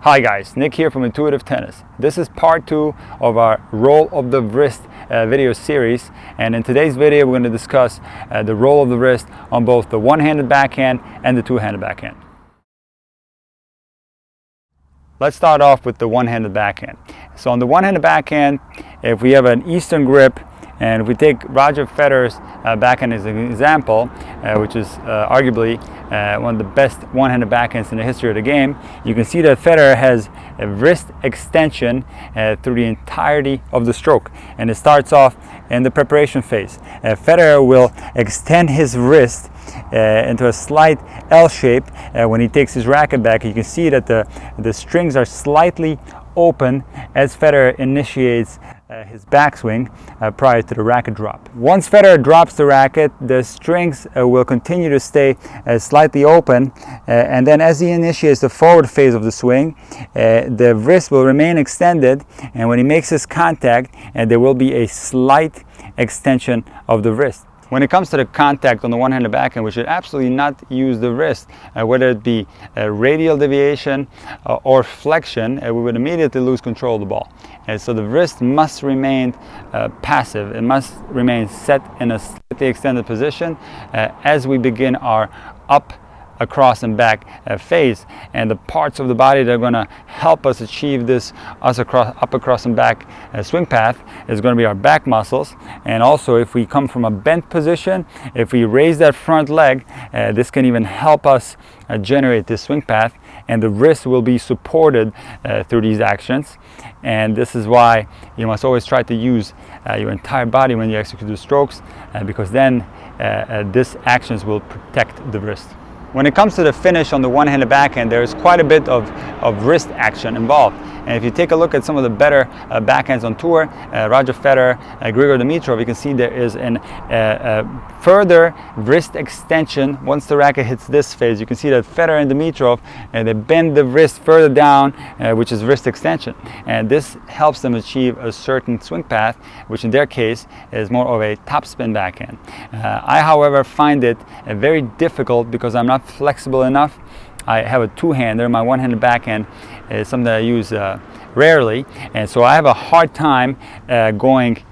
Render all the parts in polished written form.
Hi guys, Nick here from Intuitive Tennis. This is part 2 of our Roll of the Wrist video series, and in today's video we're going to discuss the roll of the wrist on both the one-handed backhand and the two-handed backhand. Let's start off with the one-handed backhand. So on the one-handed backhand, if we have an Eastern grip, and if we take Roger Federer's backhand as an example, which is arguably one of the best one-handed backhands in the history of the game, you can see that Federer has a wrist extension through the entirety of the stroke. And it starts off in the preparation phase. Federer will extend his wrist into a slight L shape when he takes his racket back. You can see that the strings are slightly open as Federer initiates his backswing prior to the racket drop. Once Federer drops the racket, the strings will continue to stay slightly open, and then as he initiates the forward phase of the swing, the wrist will remain extended, and when he makes his contact, there will be a slight extension of the wrist. When it comes to the contact on the one-handed backhand, we should absolutely not use the wrist, whether it be a radial deviation or flexion. We would immediately lose control of the ball. And so the wrist must remain passive. It must remain set in a slightly extended position as we begin our up, across and back phase, and the parts of the body that are going to help us achieve this up, across and back swing path is going to be our back muscles. And also, if we come from a bent position, if we raise that front leg, this can even help us generate this swing path, and the wrist will be supported through these actions. And this is why you must always try to use your entire body when you execute the strokes, because then these actions will protect the wrist. When it comes to the finish on the one-handed backhand, there is quite a bit of wrist action involved. And if you take a look at some of the better backhands on tour, Roger Federer, Grigor Dimitrov, you can see there is a further wrist extension. Once the racket hits this phase, you can see that Federer and Dimitrov, they bend the wrist further down, which is wrist extension. And this helps them achieve a certain swing path, which in their case is more of a topspin backhand. I, however, find it very difficult because I'm not flexible enough. I have a two-hander. My one-handed backhand is something that I use rarely, and so I have a hard time going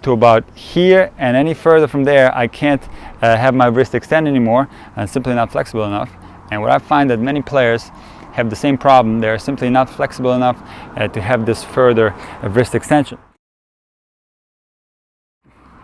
to about here, and any further from there I can't have my wrist extend anymore. I'm simply not flexible enough. And what I find that many players have the same problem. They're simply not flexible enough to have this further wrist extension.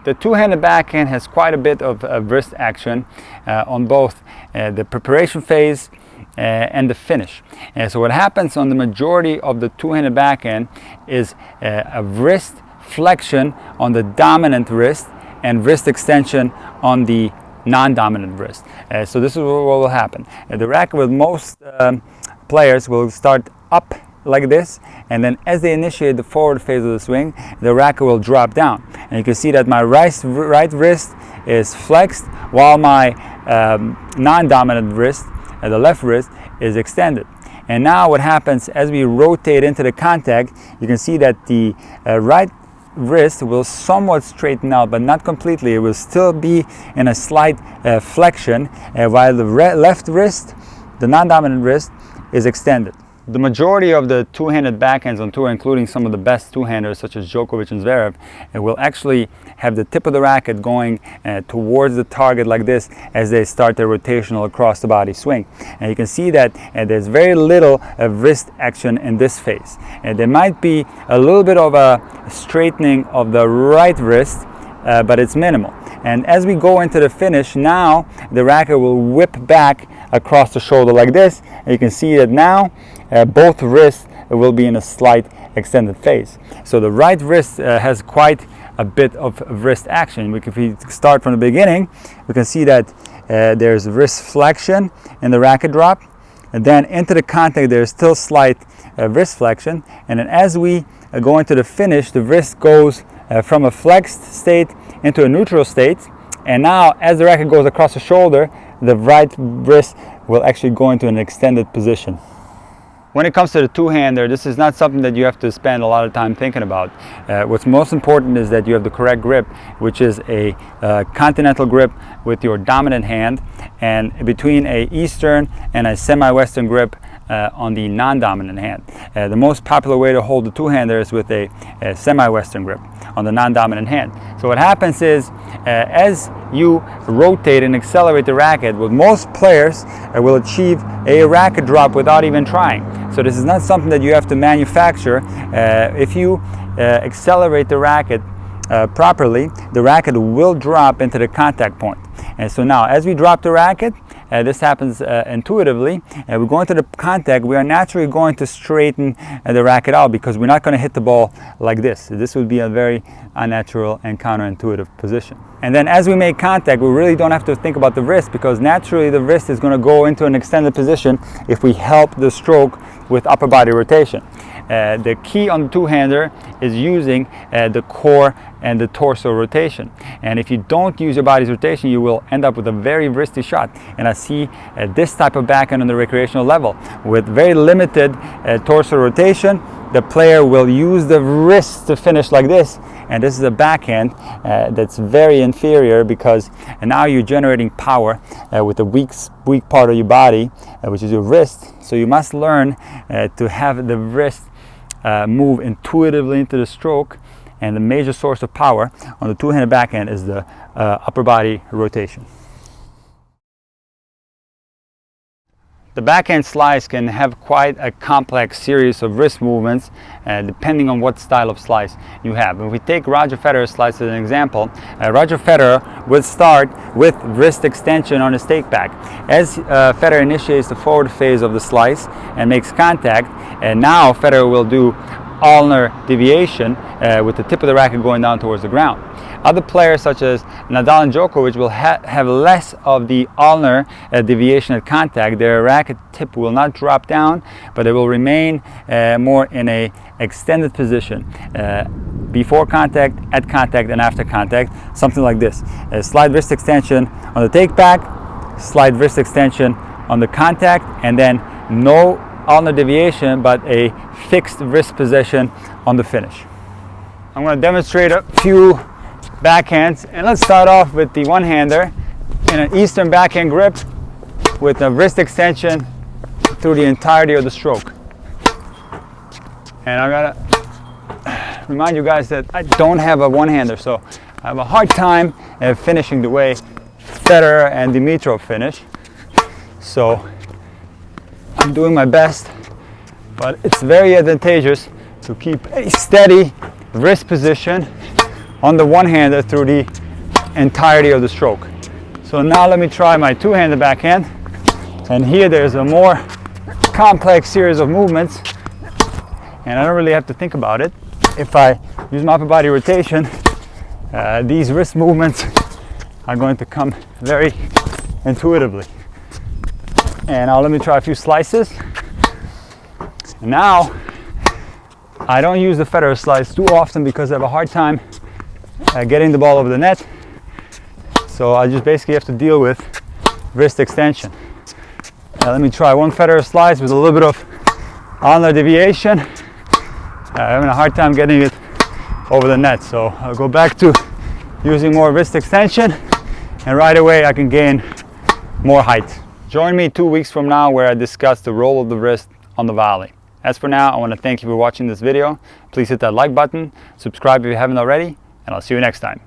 The two-handed backhand has quite a bit of wrist action on both the preparation phase and the finish. So what happens on the majority of the two-handed backhand is a wrist flexion on the dominant wrist and wrist extension on the non-dominant wrist. So this is what will happen. The racket with most players will start up like this, and then as they initiate the forward phase of the swing, the racket will drop down. And you can see that my right wrist is flexed while my non-dominant wrist, the left wrist, is extended. And now what happens as we rotate into the contact, you can see that the right wrist will somewhat straighten out, but not completely. It will still be in a slight flexion, while the left wrist, the non-dominant wrist, is extended. The majority of the two-handed backhands on tour, including some of the best two-handers such as Djokovic and Zverev, will actually have the tip of the racket going towards the target like this as they start their rotational across the body swing. And you can see that there's very little wrist action in this phase. There might be a little bit of a straightening of the right wrist, but it's minimal. And as we go into the finish, now the racket will whip back across the shoulder like this. And you can see that now both wrists will be in a slight extended phase. So the right wrist has quite a bit of wrist action. If we start from the beginning, we can see that there's wrist flexion in the racket drop, and then into the contact there's still slight wrist flexion, and then as we go into the finish, the wrist goes from a flexed state into a neutral state, and now as the racket goes across the shoulder, the right wrist will actually go into an extended position. When it comes to the two-hander, this is not something that you have to spend a lot of time thinking about. What's most important is that you have the correct grip, which is a continental grip with your dominant hand, and between a Eastern and a semi-Western grip, on the non-dominant hand. The most popular way to hold the two-hander is with a semi-western grip on the non-dominant hand. So what happens is, as you rotate and accelerate the racket, what most players will achieve a racket drop without even trying. So this is not something that you have to manufacture. If you accelerate the racket properly, the racket will drop into the contact point. And so now, as we drop the racket, this happens intuitively. We go into the contact, we are naturally going to straighten the racket out, because we're not going to hit the ball like this. This would be a very unnatural and counterintuitive position. And then as we make contact, we really don't have to think about the wrist, because naturally the wrist is going to go into an extended position if we help the stroke with upper body rotation. The key on the two-hander is using the core and the torso rotation. And if you don't use your body's rotation, you will end up with a very wristy shot. And I see this type of backhand on the recreational level. With very limited torso rotation, the player will use the wrist to finish like this. And this is a backhand that's very inferior, because now you're generating power with the weak part of your body, which is your wrist. So you must learn to have the wrist move intuitively into the stroke, and the major source of power on the two-handed backhand is the upper body rotation. The backhand slice can have quite a complex series of wrist movements depending on what style of slice you have. If we take Roger Federer's slice as an example, Roger Federer would start with wrist extension on his take back. As Federer initiates the forward phase of the slice and makes contact, and now Federer will do ulnar deviation with the tip of the racket going down towards the ground. Other players such as Nadal and Djokovic will have less of the ulnar deviation at contact. Their racket tip will not drop down, but it will remain more in a extended position before contact, at contact, and after contact, something like this. A slide wrist extension on the take back, slide wrist extension on the contact, and then no ulnar deviation, but a fixed wrist position on the finish. I'm going to demonstrate a few backhands, and let's start off with the one-hander in an Eastern backhand grip with a wrist extension through the entirety of the stroke. And I gotta remind you guys that I don't have a one-hander, so I have a hard time finishing the way Federer and Dimitrov finish. So I'm doing my best, but it's very advantageous to keep a steady wrist position on the one-hander through the entirety of the stroke. So now let me try my two-handed backhand, and here there's a more complex series of movements, and I don't really have to think about it. If I use my upper body rotation, these wrist movements are going to come very intuitively. And now let me try a few slices. And now I don't use the Federer slice too often because I have a hard time getting the ball over the net. So I just basically have to deal with wrist extension. Let me try one Federer slice with a little bit of ulnar deviation. I'm having a hard time getting it over the net, so I'll go back to using more wrist extension, and right away I can gain more height. Join me 2 weeks from now where I discuss the role of the wrist on the volley. As for now, I want to thank you for watching this video. Please hit that like button, subscribe if you haven't already, and I'll see you next time.